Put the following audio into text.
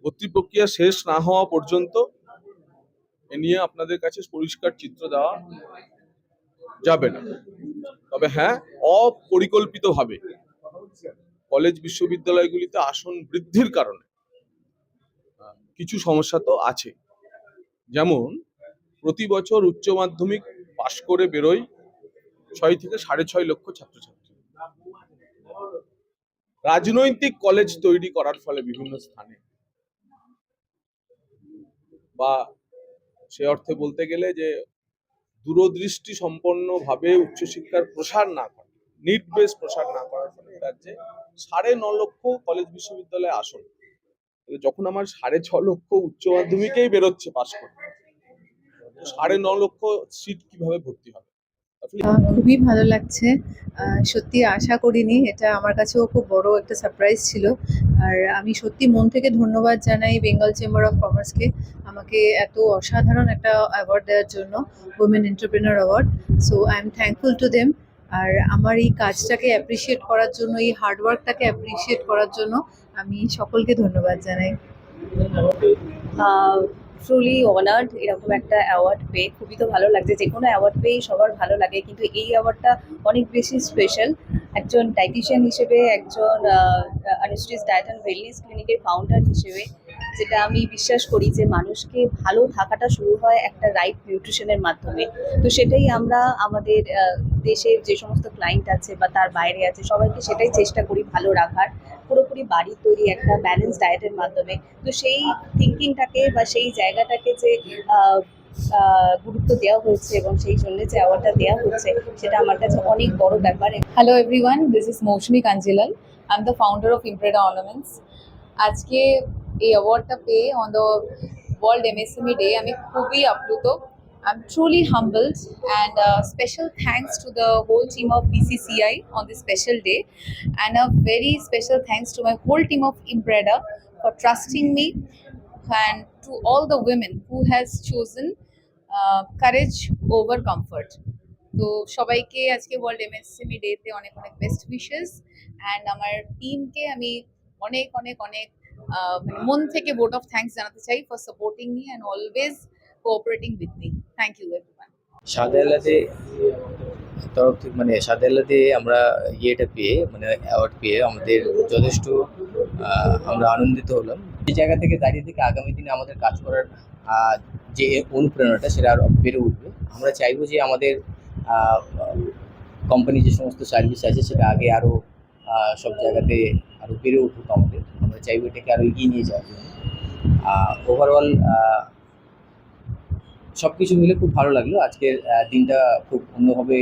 ভর্তি প্রক্রিয়া শেষ না হওয়া পর্যন্ত এ নিয়ে আপনাদের কাছে পরিষ্কার চিত্র দেওয়া যাবে না। তবে হ্যাঁ, অপরিকল্পিতভাবে কলেজ বিশ্ববিদ্যালয়গুলিতে আসন বৃদ্ধির কারণে কিছু সমস্যা তো আছে। যেমন প্রতি বছর উচ্চ মাধ্যমিক পাশ করে বেরোয় 6 থেকে 6.5 লক্ষ ছাত্রছাত্রী। রাজনৈতিক কলেজ তৈরি করার ফলে বিভিন্ন স্থানে, বা সে অর্থে বলতে গেলে যে দূরদৃষ্টি সম্পন্ন ভাবে উচ্চশিক্ষার প্রসার না করে, নিড বেস প্রসার না করার ফলে রাজ্যে 9.5 লক্ষ কলেজ বিশ্ববিদ্যালয়ে আসন। যখন আমার 6.5 লক্ষ উচ্চ মাধ্যমিকেই বেরোচ্ছে পাশ করে, 9.5 লক্ষ সিট কিভাবে ভর্তি হবে? খুবই ভালো লাগছে। সত্যি আশা করিনি, এটা আমার কাছেও খুব বড় একটা সারপ্রাইজ ছিল। আর আমি সত্যি মন থেকে ধন্যবাদ জানাই বেঙ্গল চেম্বার অফ কমার্সকে আমাকে এত অসাধারণ একটা অ্যাওয়ার্ড দেওয়ার জন্য, women entrepreneur award. So I am thankful to them. আর আমার এই কাজটাকে অ্যাপ্রিসিয়েট করার জন্য, এই হার্ডওয়ার্কটাকে অ্যাপ্রিসিয়েট করার জন্য আমি সকলকে ধন্যবাদ জানাই। ট্রুলি অনার্ড এরকম একটা অ্যাওয়ার্ড পেয়ে খুবই তো ভালো লাগছে। যে কোনো অ্যাওয়ার্ড পেয়েই সবার ভালো লাগে, কিন্তু এই অ্যাওয়ার্ডটা অনেক বেশি স্পেশাল। একজন ডায়েটিশিয়ান হিসেবে, একজন আনুস্ট্রিজ ডায়েট অ্যান্ড ওয়েলনেস ক্লিনিকের ফাউন্ডার হিসেবে, যেটা আমি বিশ্বাস করি যে মানুষকে ভালো থাকাটা শুরু হয় একটা রাইট নিউট্রিশনের মাধ্যমে। তো সেটাই আমরা আমাদের দেশের যে সমস্ত ক্লায়েন্ট আছে বা তার বাইরে আছে সবাইকে সেটাই চেষ্টা করি ভালো রাখার, পুরোপুরি বাড়ির তৈরি একটা ব্যালেন্স ডায়েটের মাধ্যমে। তো সেই থিঙ্কিংটাকে বা সেই জায়গাটাকে যে গুরুত্ব দেওয়া হয়েছে এবং সেই জন্য যে অ্যাওয়ার্ডটা দেওয়া হচ্ছে, সেটা আমার কাছে অনেক বড় ব্যাপার। Hello everyone, this is Moshmi Kanjilal. I'm the founder of Impreda Ornaments. আজকে এই অ্যাওয়ার্ডটা পেয়ে on the world MSME day আমি খুবই আপ্লুত। I'm truly humbled, and special thanks to the whole team of BCCI on this special day, and a very special thanks to my whole team of Impreda for trusting me, and to all the women who has chosen courage over comfort. তো সবাইকে আজকে world MSME ডেতে অনেক অনেক best wishes, and আমার টিমকে আমি অনেক অনেক অনেক মন থেকে ভোট অফ থ্যাঙ্কস জানাতে চাই for supporting me and always cooperating with me. Thank you everyone. সাদেলাতে তরফ থেকে সাদেলাতে আমরা ইয়েটা পেয়ে অ্যাওয়ার্ড পেয়ে আমাদের যথেষ্ট আমরা আনন্দিত হলাম। এই জায়গা থেকে দাঁড়িয়ে থেকে আগামী দিনে আমাদের কাজ করার যে অনুপ্রেরণাটা সেটা আরও বেড়ে উঠবে। আমরা চাইবো যে আমাদের কোম্পানি যে সমস্ত সার্ভিস আছে সেটা আগে আরও সব জায়গাতে আরও বেড়ে উঠুক। আমরা চাইবো এটাকে আরও এগিয়ে নিয়ে যাওয়ার জন্য। ওভারঅল সব কিছু মিলে খুব ভালো লাগলো। আজকের দিনটা খুব অন্যভাবে